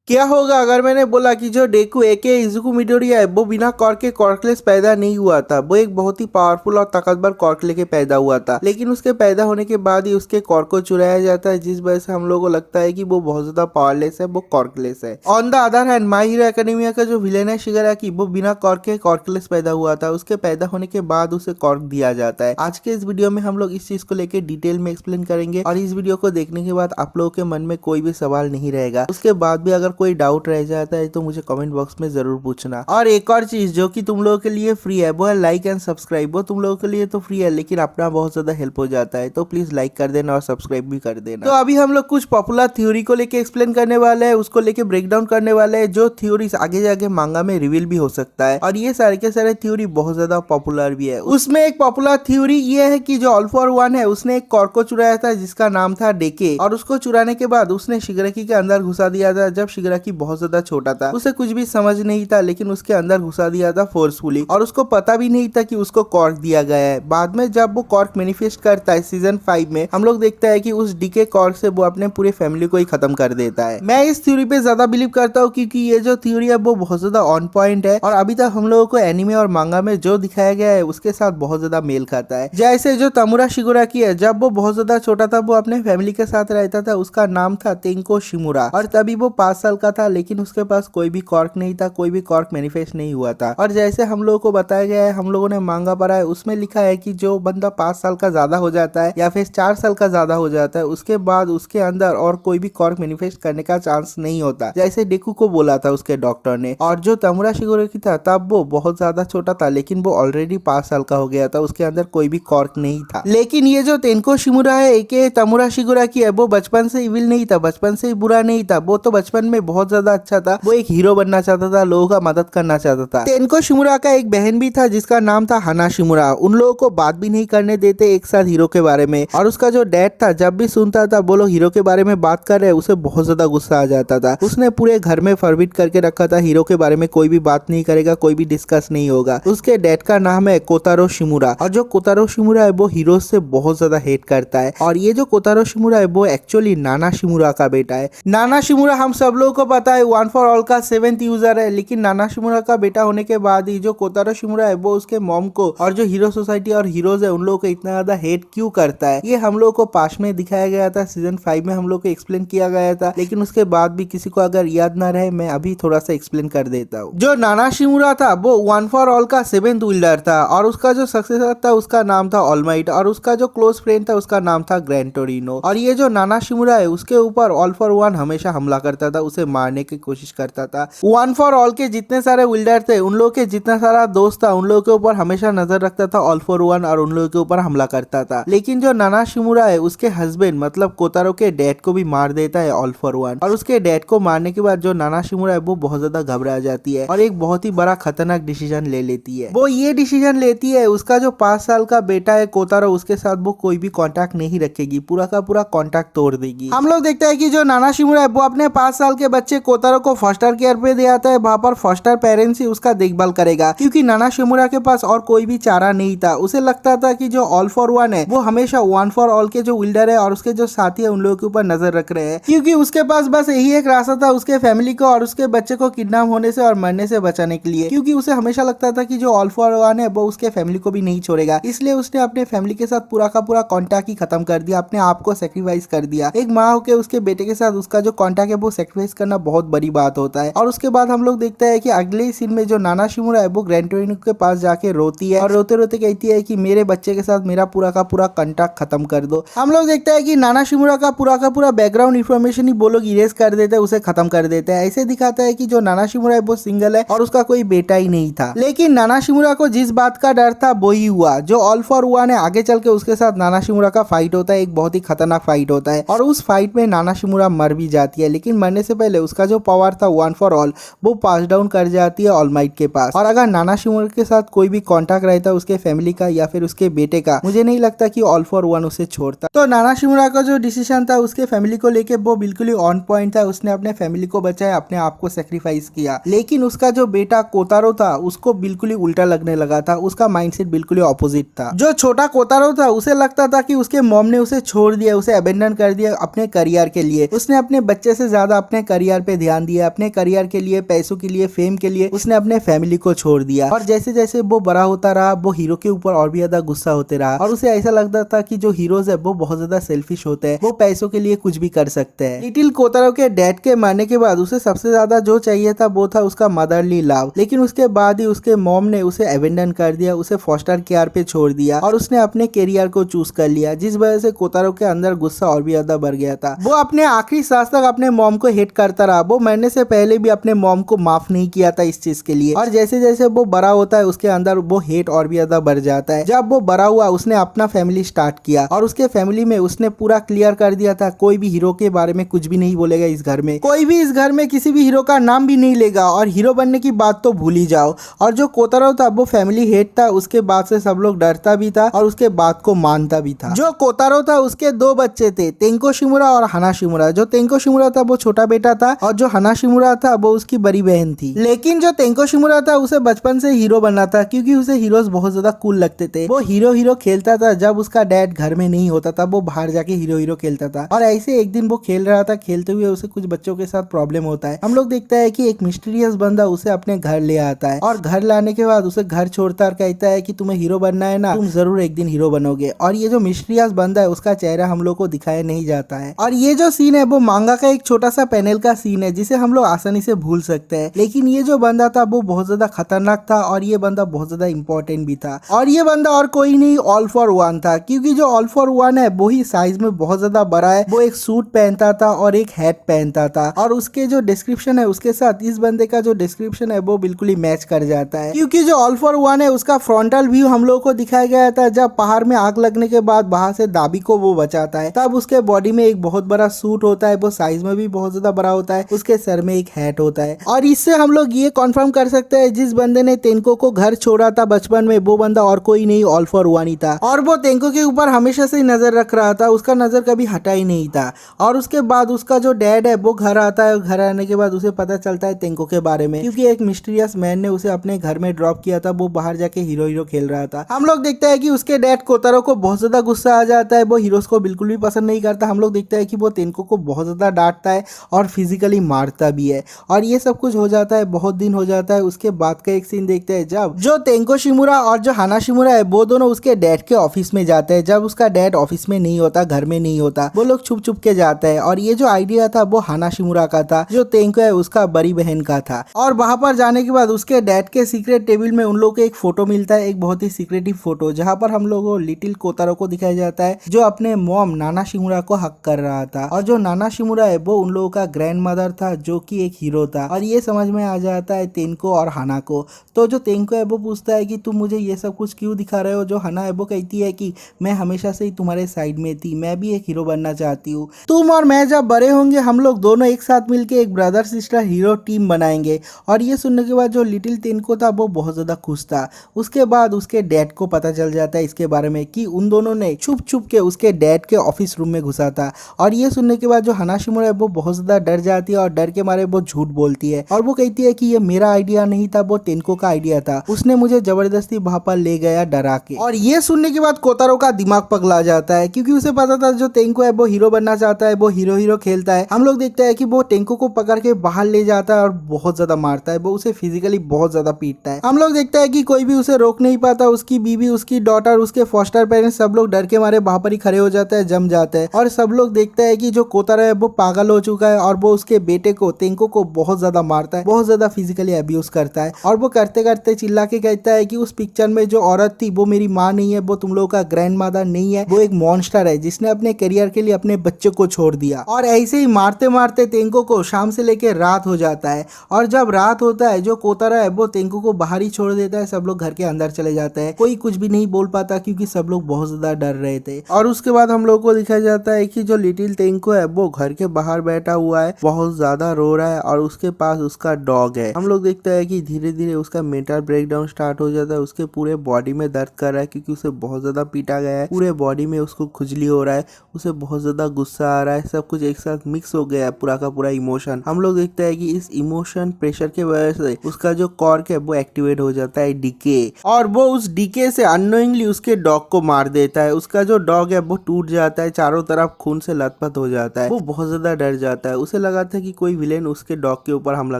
क्या होगा अगर मैंने बोला कि जो डेकू एके इजुकु मिडोरिया है वो बिना कॉर्क के कॉर्कलेस पैदा नहीं हुआ था। वो एक बहुत ही पावरफुल और ताकतवर कॉर्क लेके पैदा हुआ था, लेकिन उसके पैदा होने के बाद ही उसके कॉर्क को चुराया जाता है, जिस वजह से हम लोगों को लगता है कि वो बहुत ज्यादा पावरलेस है, वो कॉर्कलेस है। On the other hand my hero academia का जो विलेन है शिगाराकी, वो बिना कॉर्क के कॉर्कलेस पैदा हुआ था। उसके पैदा होने के बाद उसे कॉर्क दिया जाता है। आज के इस वीडियो में हम लोग इस चीज को लेकर डिटेल में एक्सप्लेन करेंगे और इस वीडियो को देखने के बाद आप लोगों के मन में कोई भी सवाल नहीं रहेगा। उसके बाद भी अगर कोई डाउट रह जाता है तो मुझे कमेंट बॉक्स में जरूर पूछना। और एक और चीज जो कि तुम लोगों के लिए फ्री है वो है लाइक एंड सब्सक्राइब। वो तुम लोगों के लिए तो फ्री है, लेकिन अपना बहुत ज्यादा हेल्प हो जाता है, तो प्लीज लाइक कर देना और सब्सक्राइब भी कर देना। तो अभी हम लोग कुछ पॉपुलर थ्योरी को लेके एक्सप्लेन करने वाले हैं, उसको लेके ब्रेक डाउन करने वाले हैं, जो थ्योरीज आगे जाके मांगा में रिवील भी हो सकता है। और ये सारे के सारे थ्योरी बहुत ज्यादा पॉपुलर भी है। उसमें एक पॉपुलर थ्योरी ये है कि जो ऑल फॉर वन है उसने एक कॉर्क को चुराया था जिसका नाम था डेके, और उसको चुराने के बाद उसने शिगाराकी के अंदर घुसा दिया था। जब शिगाराकी बहुत ज्यादा छोटा था, उसे कुछ भी समझ नहीं था, लेकिन उसके अंदर घुसा दिया था फोर्सफुली, और उसको पता भी नहीं था कि उसको कॉर्क दिया गया है। बाद में जब वो कॉर्क मैनिफेस्ट करता है सीजन 5 में, हम लोग देखते हैं कि उस डीके कॉर्क से वो अपने पूरे फैमिली को ही खत्म कर देता है। मैं इस थ्योरी पे ज्यादा बिलीव करता हूँ क्योंकि ये जो थ्योरी है वो बहुत ज्यादा ऑन पॉइंट है और अभी तक हम लोगों को एनिमे और मांगा में जो दिखाया गया है उसके साथ बहुत ज्यादा मेल खाता है। जैसे जो तमुरा शिगाराकी है, जब वो बहुत ज्यादा छोटा था वो अपने फैमिली के साथ रहता था। उसका नाम था तेंको शिमुरा और तभी वो 5 साल का था, लेकिन उसके पास कोई भी कॉर्क नहीं था, कोई भी कॉर्क मैनिफेस्ट नहीं हुआ था। और जैसे हम लोगों को बताया गया है, हम लोगों ने मांगा पढ़ा है, उसमें लिखा है कि जो बंदा 5 साल का ज्यादा हो जाता है या फिर 4 साल का ज्यादा हो जाता है, उसके बाद उसके अंदर और कोई भी कॉर्क मैनिफेस्ट करने का चांस नहीं होता, जैसे डेकू को बोला था उसके डॉक्टर ने। और जो तमुरा शिगाराकी था तब वो बहुत ज्यादा छोटा था, लेकिन वो ऑलरेडी 5 साल का हो गया था, उसके अंदर कोई भी कॉर्क नहीं था। लेकिन ये जो तेंको शिमुरा है एके तमुरा शिगाराकी है, वो बचपन से इविल नहीं था, बचपन से ही बुरा नहीं था। वो तो बचपन में बहुत ज्यादा अच्छा था, वो एक हीरो बनना चाहता था, लोगों का मदद करना चाहता था। तेंको शिमुरा का एक बहन भी था जिसका नाम था हाना शिमुरा। उन लोगों को बात भी नहीं करने देते एक साथ हीरो के बारे में, और उसका जो डैड था जब भी सुनता था वो लोग हीरो के बारे में बात कर रहे हैं, उसे बहुत ज्यादा गुस्सा आ जाता था। उसने पूरे घर में फॉरबिट करके रखा था, हीरो के बारे में कोई भी बात नहीं करेगा, कोई भी डिस्कस नहीं होगा। उसके डैड का नाम है कोतारो शिमुरा, और जो कोतारो शिमुरा है वो हीरो से बहुत ज्यादा हेट करता है। और ये जो कोतारो शिमुरा है वो एक्चुअली नाना शिमुरा का बेटा है। नाना शिमुरा हम सब लोगों को पता है वन फॉर ऑल का 7th यूजर है, लेकिन नाना शिमुरा का बेटा होने के बाद ही जो कोतारो शिमुरा है वो उसके मॉम को और जो हीरो सोसाइटी और हीरोज है उन लोगों को इतना ज्यादा हेट क्यों करता है, ये हम लोगों को पास में दिखाया गया था, सीजन 5 में हम लोग को एक्सप्लेन किया गया था। लेकिन उसके बाद भी किसी को अगर याद ना रहे, मैं अभी थोड़ा सा एक्सप्लेन कर देता हूँ। जो नाना शिमुरा था वो वन फॉर ऑल का 7th विल्डर था, और उसका जो सक्सेसर था उसका नाम था ऑलमाइट, और उसका जो क्लोज फ्रेंड था उसका नाम था ग्रैंड टोरिनो। और ये जो नाना शिमुरा है उसके ऊपर ऑल फॉर वन हमेशा हमला करता था, उसे मारने की कोशिश करता था। वन फॉर ऑल के जितने सारे विल्डर थे उन लोगों के जितना सारा दोस्त था उन लोगों के ऊपर हमेशा नजर रखता था ऑल फॉर वन, और उन लोगों के ऊपर हमला करता था। लेकिन जो नाना शिमुरा है उसके हस्बैंड मतलब कोतारो के डैड को भी मार देता है ऑल फॉर वन, और उसके डैड को मारने के बाद जो नाना शिमुरा है वो बहुत ज्यादा घबरा जाती है और एक बहुत ही बड़ा खतरनाक डिसीजन ले लेती है। वो ये डिसीजन लेती है उसका जो 5 साल का बेटा है कोतारो, उसके साथ वो कोई भी कांटेक्ट नहीं रखेगी, पूरा का पूरा कांटेक्ट तोड़ देगी। हम लोग देखते हैं कि जो नाना शिमुरा है वो अपने 5 साल के बच्चे कोतारो को फॉस्टर केयर पे दे आता है, वहां पर फॉस्टर पेरेंट्स ही उसका देखभाल करेगा, क्योंकि नाना शिमुरा के पास और कोई भी चारा नहीं था। उसे लगता था कि जो ऑल फॉर वन है वो हमेशा वन फॉर ऑल के जो विल्डर है और उसके जो साथी है उन लोगों के ऊपर नजर रख रहे हैं, क्योंकि उसके पास बस यही एक रास्ता था उसके फैमिली को और उसके बच्चे को किडनैप होने से और मरने से बचाने के लिए, क्योंकि उसे हमेशा लगता था कि जो ऑल फॉर वन है वो उसके फैमिली को भी नहीं छोड़ेगा। इसलिए उसने अपने फैमिली के साथ पूरा का पूरा कॉन्टैक्ट ही खत्म कर दिया, अपने आप को सेक्रीफाइस कर दिया। एक माँ होकर उसके बेटे के साथ उसका जो कॉन्टैक्ट है वो सेक्रीफाइस करना बहुत बड़ी बात होता है। और उसके बाद हम लोग देखते हैं कि अगले सीन में जो नाना शिमुरा है वो ग्रैंड टोरिनो के पास जाके रोती है और रोते रोते कहती है कि मेरे बच्चे के साथ मेरा पूरा का पूरा कॉन्टैक्ट खत्म कर दो। हम लोग देखते हैं कि नाना शिमुरा का पूरा बैकग्राउंड इन्फॉर्मेशन ही वो लोग इरेज कर देते हैं, उसे खत्म कर देते हैं। ऐसे दिखाता है कि जो नाना शिमुरा है वो सिंगल है और उसका कोई बेटा ही नहीं था। लेकिन नाना शिमुरा को जिस बात का डर था वो ही हुआ, जो ऑल फॉर वन है आगे चल के उसके साथ नाना शिमुरा का फाइट होता है, एक बहुत ही खतरनाक फाइट होता है, और उस फाइट में नाना शिमुरा मर भी जाती है। लेकिन मरने से पहले उसका जो पावर था वन फॉर ऑल वो पास डाउन कर जाती है ऑलमाइट के पास। और अगर नाना शिमुरा के साथ कोई भी कांटेक्ट रहता उसके फैमिली का या फिर उसके बेटे का, मुझे नहीं लगता कि ऑल फॉर वन उसे छोड़ता। तो नाना शिमुरा का जो डिसीजन था उसके फैमिली को लेके वो बिल्कुल ही ऑन पॉइंट था, उसने अपने फैमिली को बचाया, अपने आप को सेक्रीफाइस किया। लेकिन उसका जो बेटा कोतारो था उसको बिल्कुल ही उल्टा लगने लगा था, उसका माइंडसेट बिल्कुल ही ऑपोजिट था। जो छोटा कोतारो था उसे लगता था कि उसके मॉम ने उसे छोड़ दिया, उसे अबेंडन कर दिया अपने करियर के लिए, उसने अपने बच्चे से ज्यादा अपने करियर पे ध्यान दिया, अपने करियर के लिए, पैसों के लिए, फेम के लिए उसने अपने फैमिली को छोड़ दिया। और जैसे जैसे वो बड़ा होता रहा वो हीरो के ऊपर और भी ज्यादा गुस्सा होते रहा और उसे ऐसा लगता था कि जो हीरोज है वो बहुत ज्यादा सेल्फिश होते हैं, वो पैसों के लिए कुछ भी कर सकते हैं। लिटिल कोतारो के डैड के मरने के बाद उसे सबसे ज्यादा जो चाहिए था वो था उसका मदरली लव, लेकिन उसके बाद ही उसके मॉम ने उसे अबेंडन कर दिया, उसे फॉस्टर केयर पे छोड़ दिया और उसने अपने करियर को चूज कर लिया, जिस वजह से कोतारो के अंदर गुस्सा और भी ज्यादा बढ़ गया था। वो अपने आखिरी सांस तक अपने मॉम को हेट करता रहा, वो मरने से पहले भी अपने मॉम को माफ नहीं किया था इस चीज के लिए। और जैसे जैसे वो बड़ा होता है उसके अंदर वो हेट और भी ज्यादा बढ़ जाता है। जब वो बड़ा हुआ उसने अपना फैमिली स्टार्ट किया और उसके फैमिली में उसने पूरा क्लियर कर दिया था कोई भी हीरो के बारे में कुछ भी नहीं बोलेगा इस घर में, कोई भी इस घर में किसी भी हीरो का नाम भी नहीं लेगा और हीरो बनने की बात तो भूल ही जाओ। और जो कोतारो था वो फैमिली हेट था, उसके बाद से सब लोग डरता भी था और उसके बात को मानता भी था। जो कोतारो था उसके दो बच्चे थे, तेंको शिमुरा और हाना शिमुरा। जो तेंको शिमुरा था वो छोटा बेटा था और जो हाना शिमुरा था वो उसकी बड़ी बहन थी। लेकिन जो तेंको शिमुरा था उसे बचपन से हीरो बनना था क्योंकि उसे हीरोज बहुत ज्यादा कूल लगते थे। वो हीरो हीरो खेलता था, जब उसका डैड घर में नहीं होता था वो बाहर जाके हीरो हीरो खेलता था। और ऐसे एक दिन वो खेल रहा था, खेलते हुए उसे कुछ बच्चों के साथ प्रॉब्लम होता है। हम लोग देखता है कि एक मिस्टीरियस बंदा उसे अपने घर ले आता है और घर लाने के बाद उसे घर छोड़ता और कहता है कि तुम्हें हीरो बनना है ना, तुम जरूर एक दिन हीरो बनोगे। और ये जो मिस्टीरियस बंदा है उसका चेहरा हम लोग को दिखाया नहीं जाता है। और ये जो सीन है वो मांगा का एक छोटा सा पैनल का सीन है जिसे हम लोग आसानी से भूल सकते हैं, लेकिन ये जो बंदा था वो बहुत ज्यादा खतरनाक था और ये बंदा बहुत ज्यादा इंपॉर्टेंट भी था। और ये बंदा और कोई नहीं ऑल फॉर वन था, क्योंकि जो ऑल फॉर वन है वो ही साइज में बहुत ज्यादा बड़ा है। वो एक सूट पहनता था और एक हैट पहनता था और उसके जो डिस्क्रिप्शन है उसके साथ इस बंदे का जो डिस्क्रिप्शन है वो बिल्कुल ही मैच कर जाता है। क्योंकि जो ऑल फॉर वन है उसका फ्रंटल व्यू हम लोगों को दिखाया गया था जब पहाड़ में आग लगने के बाद वहां से दाबी को वो बचाता है, तब उसके बॉडी में एक बहुत बड़ा सूट होता है, वो साइज में भी बहुत ज्यादा बड़ा होता है, उसके सर में एक हैट होता है। और इससे हम लोग ये कंफर्म कर सकते हैं जिस बंदे ने तेंको को घर छोड़ा था बचपन में वो बंदा और कोई नहीं ऑल फॉर वन ही था। और वो तेंको के ऊपर हमेशा से नजर रख रहा था, उसका नजर कभी हटा ही नहीं था। और उसके बाद उसका जो डैड है वो घर आता है, घर आने के बाद उसे पता चलता है तेंको के बारे में, क्योंकि एक मिस्टीरियस मैन ने उसे अपने घर में ड्रॉप किया था, वो बाहर जाके हीरो हीरो खेल रहा था। हम लोग देखते हैं कि उसके डैड कोतारो को बहुत ज्यादा गुस्सा आ जाता है, वो हीरोज को बिल्कुल भी पसंद नहीं करता। हम लोग देखते हैं कि वो तेंको को बहुत ज्यादा डांटता है और फिजिकली मारता भी है। और ये सब कुछ हो जाता है, बहुत दिन हो जाता है। उसके बाद का एक सीन देखते हैं जब जो तेंको शिमुरा और जो हाना शिमुरा है वो दोनों उसके डैड के ऑफिस में जाते हैं। जब उसका डैड ऑफिस में नहीं होता, घर में नहीं होता, वो लोग छुप छुप के जाते हैं। और ये जो आइडिया था वो हाना शिमुरा का था, जो तेंको है उसका बड़ी बहन का था। और वहां पर जाने के बाद उसके डैड के सीक्रेट टेबल में उन लोग को एक फोटो मिलता है, एक बहुत ही सीक्रेटिव फोटो, जहां पर हम लोगों को लिटिल कोतारो को दिखाया जाता है जो अपने मॉम नाना शिमुरा को हक कर रहा था। और जो नाना शिमुरा है वो उन लोगों का ग्रैंड मदर था जो कि एक हीरो था। और ये समझ में आ जाता है तेंको और हाना को। तो जो तेंको है वो पूछता है कि तुम मुझे ये सब कुछ क्यों दिखा रहे हो। जो हाना है वो कहती है कि मैं हमेशा से ही तुम्हारे साइड में थी, मैं भी एक हीरो बनना चाहती हूँ। तुम और मैं जब बड़े होंगे हम लोग दोनों एक साथ मिलके एक ब्रदर सिस्टर हीरो टीम बनाएंगे। और ये सुनने के बाद जो लिटिल तेंको था वो बहुत ज्यादा खुश था। उसके बाद उसके डैड को पता चल जाता है इसके बारे में कि उन दोनों ने छुप छुप के उसके डैड के ऑफिस रूम में घुसा था। और ये सुनने के बाद जो हाना शिमुरा है वो बहुत ज्यादा डर जाती है और डर के मारे वो झूठ बोलती है और वो कहती है कि ये मेरा आइडिया नहीं था, वो तेंको का आइडिया था, उसने मुझे जबरदस्ती वहां पर ले गया डरा के। और ये सुनने के बाद कोतारो का दिमाग पगला जाता है क्योंकि उसे पता था जो तेंको है वो हीरो बनना चाहता है, वो हीरो हीरो खेलता है। हम लोग देखते हैं कि वो तेंको को पकड़ के बाहर ले जाता है और बहुत ज्यादा मारता है, वो उसे फिजिकली बहुत ज्यादा पीटता है। हम लोग देखते हैं कि कोई भी उसे रोक नहीं पाता, उसकी बीवी, उसकी डॉटर, उसके फॉस्टर पेरेंट्स सब लोग डर के मारे वहां पर ही खड़े हो जाते हैं, जम जाते हैं। और सब लोग देखते हैं कि जो कोतारो है वो पागल हो चुका है और वो उसके बेटे को तेंको को बहुत ज्यादा मारता है, बहुत ज्यादा फिजिकली अब्यूज करता है। और वो करते करते चिल्ला के कहता है कि उस पिक्चर में जो औरत थी वो मेरी माँ नहीं है, वो तुम लोगों का ग्रैंड मदर नहीं है, वो एक मॉन्स्टर है जिसने अपने करियर के लिए अपने बच्चे को छोड़ दिया। और ऐसे ही मारते मारते तेंको को शाम से लेके रात हो जाता है। और जब रात होता है जो कोतारो है वो तेंको को बाहर ही छोड़ देता है, सब लोग घर के अंदर चले जाते हैं। कोई कुछ भी नहीं बोल पाता क्योंकि सब लोग बहुत ज्यादा डर रहे थे। और उसके बाद हम लोग को दिखाया जाता है कि जो लिटिल तेंको है वो घर के बाहर बैठा हुआ है, बहुत ज्यादा रो रहा है और उसके पास उसका डॉग है। हम लोग देखते हैं कि धीरे धीरे उसका मेंटल ब्रेकडाउन स्टार्ट हो जाता है, उसके पूरे बॉडी में दर्द कर रहा है क्योंकि उसे बहुत ज्यादा पीटा गया है, पूरे बॉडी में उसको खुजली हो रहा है, उसे बहुत ज्यादा गुस्सा आ रहा है, सब कुछ एक साथ मिक्स हो गया है पूरा का पूरा इमोशन। हम लोग देखते हैं कि इस इमोशन प्रेशर के वजह से उसका जो कॉर्क है वो एक्टिवेट हो जाता है, डीके, और वो उस डीके से अननोइंगली उसके डॉग को मार देता है। उसका जो डॉग है वो टूट जाता है, चारों तरफ खून से लथपथ हो जाता है, वो बहुत ज्यादा डर जाता है। उसे लगा था कि कोई विलेन उसके डॉग के ऊपर हमला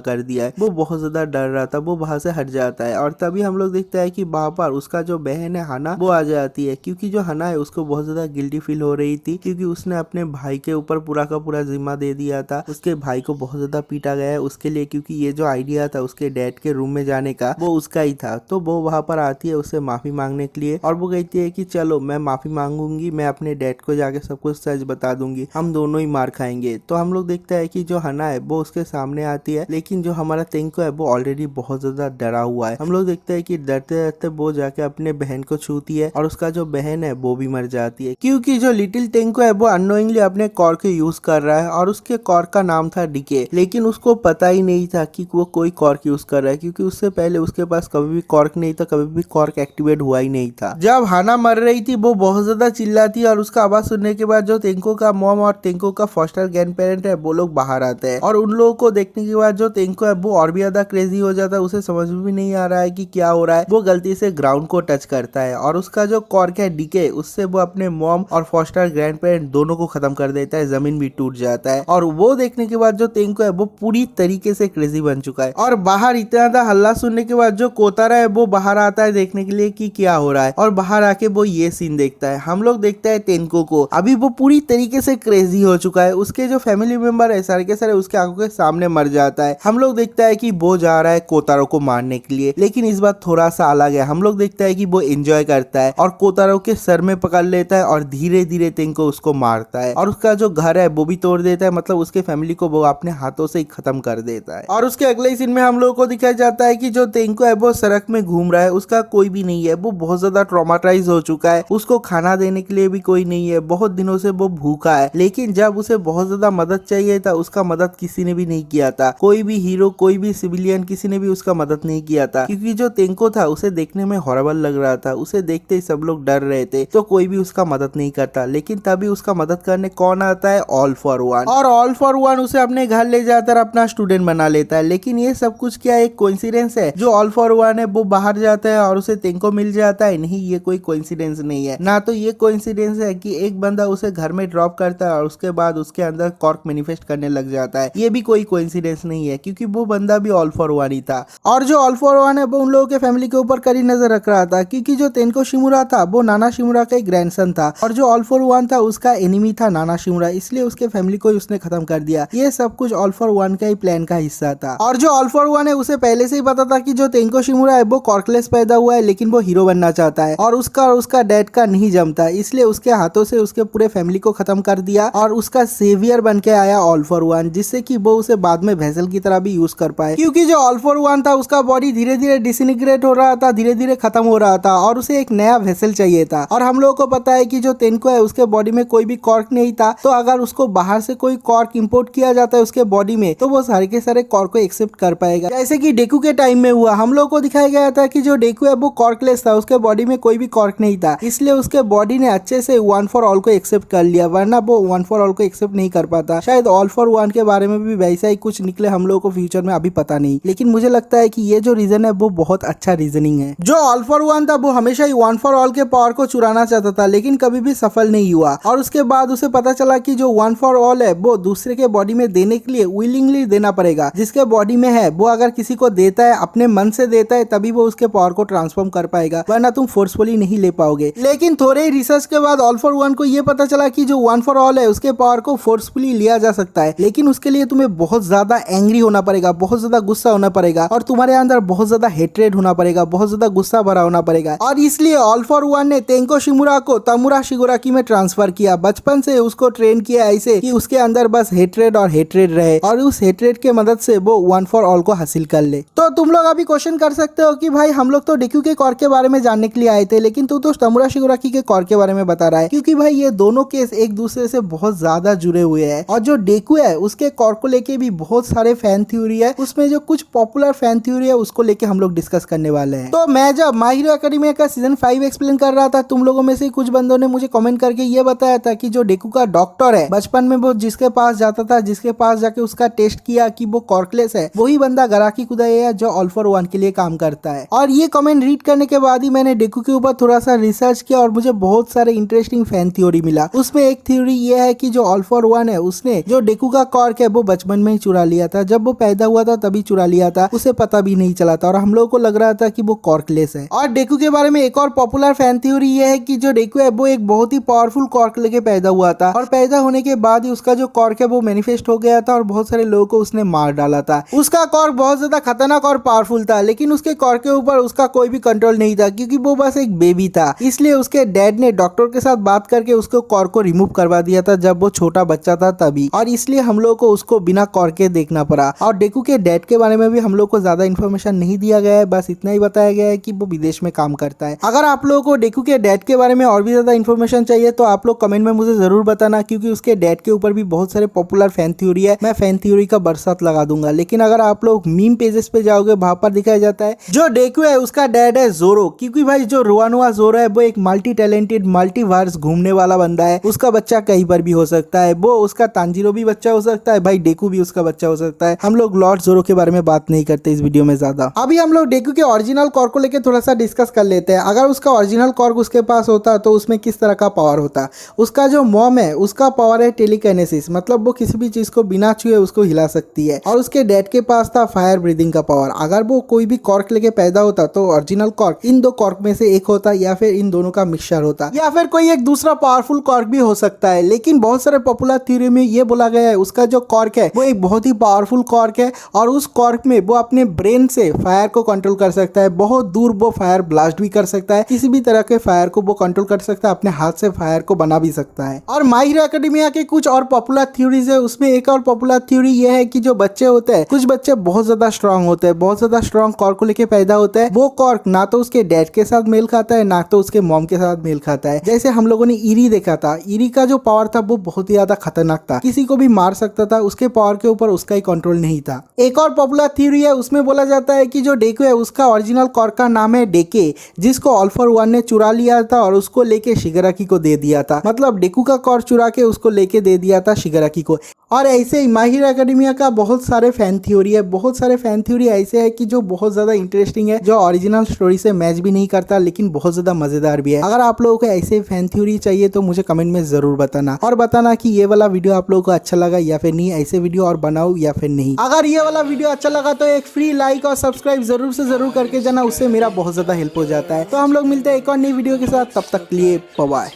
कर दिया है। वो बहुत ज्यादा डर रहा था, वो वहां से हट जाता है और तभी हम लोग देखते हैं कि वहां पर उसका जो बहन है हना वो आ जाती है, क्योंकि जो हना है उसको बहुत ज्यादा गिल्टी फील हो रही थी क्योंकि उसने अपने भाई के ऊपर पूरा का पूरा जिम्मा दे दिया था। उसके भाई को बहुत ज्यादा पीटा गया है उसके लिए, क्योंकि ये जो आइडिया था उसके डैड के रूम में जाने का वो उसका ही था। तो वो वहां पर आती है उससे माफी मांगने के लिए और वो कहती है कि चलो मैं माफी मांगूंगी, मैं अपने डैड को जाके सब कुछ सच बता दूंगी, हम दोनों ही मार खाएंगे। तो हम लोग देखते हैं कि जो हना है वो उसके सामने आती है, लेकिन जो हमारा तेंको है वो ऑलरेडी बहुत ज्यादा डरा हुआ है। हम लोग देखते हैं कि डरते डरते वो जाके अपने बहन को छूती है और उसका जो बहन है वो भी मर जाती है, क्योंकि जो लिटिल तेंको है वो अननोइंगली अपने कॉर्क को यूज कर रहा है और उसके कॉर्क का नाम था डीके, लेकिन उसको पता ही नहीं था कि वो कोई कॉर्क यूज कर रहा है, क्योंकि उससे पहले उसके पास कभी भी कॉर्क नहीं था, कभी भी कॉर्क एक्टिवेट हुआ ही नहीं था। जब हाना मर रही थी वो बहुत ज्यादा चिल्लाती और उसका आवाज सुनने के बाद जो तेंको का मॉम और तेंको का फॉस्टर ग्रैंड पेरेंट है वो लोग बाहर आते हैं और उन लोगों को देखने के बाद जो तेंको है वो और भी ज्यादा क्रेजी हो जाता है। उसे समझ में भी नहीं आ रहा है कि क्या हो रहा है। वो गलती से ग्राउंड को टच करता है और उसका जो कॉर्क है डीके उससे वो अपने मॉम और फॉस्टर ग्रैंड पेरेंट दोनों को खत्म कर देता है, जमीन भी टूट जाता है। और वो देखने के बाद जो तेंको है वो पूरी तरीके से क्रेजी बन चुका है और बाहर इतना ज्यादा हल्ला सुनने के बाद जो कोतारा है वो बाहर आता है देखने के लिए कि क्या हो रहा है और बाहर आके वो ये सीन देखता है। हम लोग देखते हैं तेंको को, अभी वो पूरी तरीके से क्रेजी हो चुका है। उसके जो फैमिली मेंबर है सारे के सारे उसके आंखों के सामने मर जाता है। हम लोग देखता है कि वो जा रहा है कोतारो को मारने के लिए, लेकिन इस बार थोड़ा सा अलग है। हम लोग देखता है कि वो एंजॉय करता है और कोतारो के सर में पकड़ लेता है और धीरे धीरे तेंको उसको मारता है और उसका जो घर है वो भी तोड़ देता है, मतलब उसके फैमिली को वो अपने हाथों से ही खत्म कर देता है। और उसके अगले ही सीन में हम लोग को दिखाया जाता है कि जो तेंको है वो सड़क में घूम रहा है, उसका कोई भी नहीं है, वो बहुत ज्यादा ट्रॉमाटाइज हो चुका है, उसको खाना देने के लिए भी कोई नहीं है, बहुत दिनों से वो भूखा है। लेकिन जब उसे बहुत ज्यादा मदद चाहिए था उसका मदद किसी ने भी नहीं किया था, कोई भी हीरो कोई भी सिविलियन किसी ने भी उसका मदद नहीं किया था, क्योंकि जो तेंको था उसे देखने में हॉरेबल लग रहा था, उसे देखते ही सब लोग डर रहे थे, तो कोई भी उसका मदद नहीं करता। लेकिन तभी उसका मदद करने कौन आता है? All for one. और ऑल फॉर वन उसे अपने घर ले जाकर अपना स्टूडेंट बना लेता है। लेकिन ये सब कुछ क्या एक कोइंसिडेंस है? जो ऑल फॉर वन है वो बाहर जाता है और उसे तेंको मिल जाता है? नहीं, ये कोई कोइंसिडेंस नहीं है। ना तो ये कोइंसिडेंस है कि एक बंदा उसे घर में ड्रॉप करता है और उसके बाद उसके अंदर कॉर्क मैनिफेस्ट करने लग जाता है, ये भी कोई कोइंसिडेंस नहीं है, क्योंकि वो बंदा भी ऑल फॉर वन ही था। और जो ऑल फॉर वन है वो उन लोगों के फैमिली के ऊपर कड़ी नजर रख रहा था, क्योंकि जो तेंको शिमुरा था वो नाना शिमुरा का एक ग्रैंडसन था और जो ऑल फॉर वन था उसका एनिमी था नाना शिमुरा, इसलिए उसके फैमिली को उसने खत्म कर दिया। ये सब कुछ ऑल फॉर वन का ही प्लान का हिस्सा था। और जो ऑल फॉर वन है उसे पहले से ही पता था कि जो तेंको शिमुरा है वो कॉर्कलेस पैदा हुआ है, लेकिन वो हीरो बनना चाहता है और उसका डैड का नहीं जमता, इसलिए उसके हाथों से उसके पूरे फैमिली को खत्म कर दिया और उसका सेवियर बन के आया ऑल फॉर वन, जिससे कि वो उसे बाद में वेसल की तरह भी यूज कर पाए। क्योंकि जो ऑल फॉर वन था उसका बॉडी धीरे धीरे डिसइंटीग्रेट हो रहा था, धीरे धीरे खत्म हो रहा था और उसे एक नया वेसल चाहिए था। और हम लोगों को पता है कि जो तेंको है उसके बॉडी में कोई भी कॉर्क नहीं था, तो अगर उसको बाहर से कोई कॉर्क इंपोर्ट किया जाता है उसके बॉडी में तो वो सारे के सारे कॉर्क को एक्सेप्ट कर पाएगा, जैसे कि डेकू के टाइम में हुआ। हम लोग को दिखाया गया था कि जो डेकू है वो कॉर्कलेस था, उसके बॉडी में कोई भी कॉर्क नहीं था, इसलिए उसके बॉडी ने अच्छे से वन फॉर ऑल को एक्सेप्ट कर लिया, वरना वो वन फॉर ऑल को एक्सेप्ट नहीं कर पाता। शायद ऑल फॉर वन के बारे में भी वैसा ही कुछ निकले, हम लोगों को फ्यूचर में अभी पता नहीं, लेकिन मुझे लगता है कि ये जो रीजन है वो बहुत अच्छा रीजनिंग है। जो ऑल फॉर वन था वो हमेशा ही वन फॉर ऑल के पावर को चुराना चाहता था, लेकिन कभी भी सफल नहीं हुआ। और उसके बाद उसे पता चला कि जो वन फॉर ऑल है वो दूसरे के बॉडी में देने के लिए विलिंगली देना पड़ेगा, जिसके बॉडी में है वो अगर किसी को देता है, अपने मन से देता है, तभी वो उसके पावर को ट्रांसफॉर्म कर पाएगा, वरना तुम फोर्सफुली नहीं ले पाओगे। लेकिन थोड़े ही रिसर्च के बाद ऑल फॉर वन को ये पता चला कि जो वन फॉर ऑल है उसके पावर को फोर्सफुली लिया जा सकता है, लेकिन उसके लिए तुम्हें बहुत ज्यादा एंग्री होना पड़ेगा, बहुत ज्यादा गुस्सा होना पड़ेगा और तुम्हारे अंदर बहुत ज्यादा हेट्रेड होना पड़ेगा, बहुत ज्यादा गुस्सा भरा होना पड़ेगा। और इसलिए ऑल फॉर वन ने तेंको शिमुरा को तमुरा शिगोराकी में ट्रांसफर किया। बचपन से उसको ट्रेन किया ऐसे कि उसके अंदर बस हेट्रेड और हेट्रेड रहे और उस हेट्रेड के मदद से वो वन फॉर ऑल को हासिल कर ले। तो तुम लोग अभी क्वेश्चन कर सकते हो कि भाई हम लोग तो डेकू के कॉर्क के बारे में जानने के लिए आए थे, लेकिन तू तो तमुरा शिगोराकी के कॉर्क के बारे में बता रहा है, क्योंकि भाई ये दोनों केस एक दूसरे से बहुत ज्यादा जुड़े हुए हैं। और जो डेकू है उसके कॉर्क को लेके भी बहुत सारे फैन थ्योरी है, उसमें जो कुछ पॉपुलर फैन थ्योरी है उसको लेके हम लोग डिस्कस करने वाले हैं। तो मैं जब माय हीरो एकेडमिया का सीजन 5 एक्सप्लेन कर रहा था, तुम लोगों में से कुछ बंदों ने मुझे कमेंट करके ये बताया था कि जो डेकू का डॉक्टर है बचपन में वो जिसके पास जाता था, जिसके पास जाके उसका टेस्ट किया कि वो कॉर्कलेस है, वही बंदा गराकी कुदाई है जो ऑल फॉर वन के लिए काम करता है। और ये कमेंट रीड करने के बाद ही मैंने डेकू के ऊपर थोड़ा सा रिसर्च किया और मुझे बहुत सारे इंटरेस्टिंग फैन थ्योरी मिला। उसमें एक थ्योरी ये है कि जो ऑल फॉर वन है उसने जो डेकू का कॉर्क है वो बचपन में ही चुरा लिया था। जब वो पैदा हुआ था तभी चुरा लिया था, उसे पता भी नहीं चला था और हम लोगों को लग रहा था कि वो कॉर्कलेस है। और डेकू के बारे में एक और पॉपुलर फैन थ्योरी ये है कि जो डेकू है वो एक बहुत ही पावरफुल कॉर्क लेके पैदा हुआ था और पैदा होने के बाद ही उसका जो कॉर्क है वो मैनिफेस्ट हो गया था और बहुत सारे लोगों को उसने मार डाला था। उसका कॉर्क बहुत ज्यादा खतरनाक और पावरफुल था, लेकिन उसके कॉर्क के ऊपर उसका कोई भी कंट्रोल नहीं था क्योंकि वो बस एक बेबी था। इसलिए उसके डैड ने डॉक्टर के साथ बात करके उसको कॉर्क को रिमूव करवा दिया था जब वो छोटा बच्चा था तभी, और इसलिए हम लोग को उसको बिना कॉर्क के देखना पड़ा। और डेकू के डैड के बारे में भी हम लोग को ज्यादा इन्फॉर्मेशन नहीं दिया गया है, बस इतना ही बताया गया है कि वो विदेश में काम करता है। अगर आप लोगों को डेकू के डैड के बारे में और भी ज्यादा इन्फॉर्मेशन चाहिए तो आप लोग कमेंट में मुझे जरूर बताना, क्योंकि उसके डैड के ऊपर भी बहुत सारे पॉपुलर फैन थ्योरी है। मैं फैन थ्योरी का बरसात लगा दूंगा। लेकिन अगर आप लोग मीम पेजेस पे जाओगे वहां पर दिखाया जाता है जो डेकू है उसका डैड है जोरो, क्योंकि भाई जो रोआनोआ जोरो है वो एक मल्टी टैलेंटेड मल्टीवर्स घूमने वाला बंदा है। उसका बच्चा कहीं पर भी हो सकता है, वो उसका तांजीरो भी बच्चा हो सकता है, भाई डेकू भी उसका बच्चा हो सकता है। हम लोग लॉर्ड जोरो के बारे में बात नहीं करते इस वीडियो में ज्यादा। अभी हम लोग डेकू के ओरिजिनल कॉर्क को लेकर थोड़ा सा डिस्कस कर लेते हैं। अगर उसका ओरिजिनल कॉर्क उसके पास होता तो उसमें किस तरह का पावर होता। उसका जो मॉम है उसका पावर है टेलीकाइनेसिस, मतलब वो किसी भी चीज को बिना छुए उसको हिला सकती है। और उसके डैड के पास था फायर ब्रीदिंग का पावर। अगर वो कोई भी कॉर्क लेके पैदा होता तो ओरिजिनल कॉर्क इन दो कॉर्क में से एक होता, या फिर इन दोनों का मिक्सचर होता, या फिर कोई एक दूसरा पावरफुल कॉर्क भी हो सकता है। लेकिन बहुत सारे पॉपुलर थ्योरी में ये बोला गया है उसका जो कॉर्क है वो एक बहुत ही पावरफुल कॉर्क है और उस कॉर्क में वो अपने ब्रेन से फायर को कंट्रोल कर सकता है। बहुत दूर वो फायर ब्लास्ट भी कर सकता है, किसी भी तरह के फायर को वो कंट्रोल कर सकता है, अपने हाथ से फायर को बना भी सकता है। और माय हीरो एकेडमिया के कुछ और पॉपुलर थ्योरीज है, उसमें एक और पॉपुलर थ्योरी ये है कि जो बच्चे होते हैं, कुछ बच्चे बहुत ज्यादा स्ट्रांग होते हैं, बहुत ज्यादा स्ट्रांग कॉर्क को लेके पैदा होता है। वो कॉर्क ना तो उसके डैड के साथ मेल खाता है ना तो उसके मॉम के साथ मेल खाता है। जैसे हम लोगों ने ईरी देखा था, ईरी का जो पावर था वो बहुत ही ज्यादा खतरनाक था, किसी को भी मार सकता था, उसके पावर के ऊपर उसका ही कंट्रोल नहीं था। एक और पॉपुलर थ्योरी है, उसमें बोला जाता है कि जो डेकू है उसका ओरिजिनल कॉर्क का नाम है डेके, जिसको ऑल फॉर वन ने चुरा लिया था और उसको लेके शिगाराकी को दे दिया था। मतलब डेकू का कॉर्क चुरा के उसको लेके दे दिया था शिगाराकी को। और ऐसे ही माय हीरो एकेडमिया का बहुत सारे फैन थ्योरी है, बहुत सारे फैन थ्योरी ऐसे है कि जो बहुत ज्यादा इंटरेस्टिंग है, जो ओरिजिनल स्टोरी से मैच भी नहीं करता लेकिन बहुत ज्यादा मजेदार भी है। अगर आप लोगों को ऐसे फैन थ्योरी चाहिए तो मुझे कमेंट में जरूर बताना, और बताना कि ये वाला वीडियो आप लोगों को अच्छा लगा या फिर नहीं, ऐसे वीडियो और बनाओ या फिर नहीं। अगर ये वाला वीडियो अच्छा लगा तो एक फ्री लाइक और सब्सक्राइब जरूर से जरूर करके जाना, उससे मेरा बहुत ज्यादा हेल्प हो जाता है। तो हम लोग मिलते हैं एक और नई वीडियो के साथ, तब तक के लिए बाय बाय।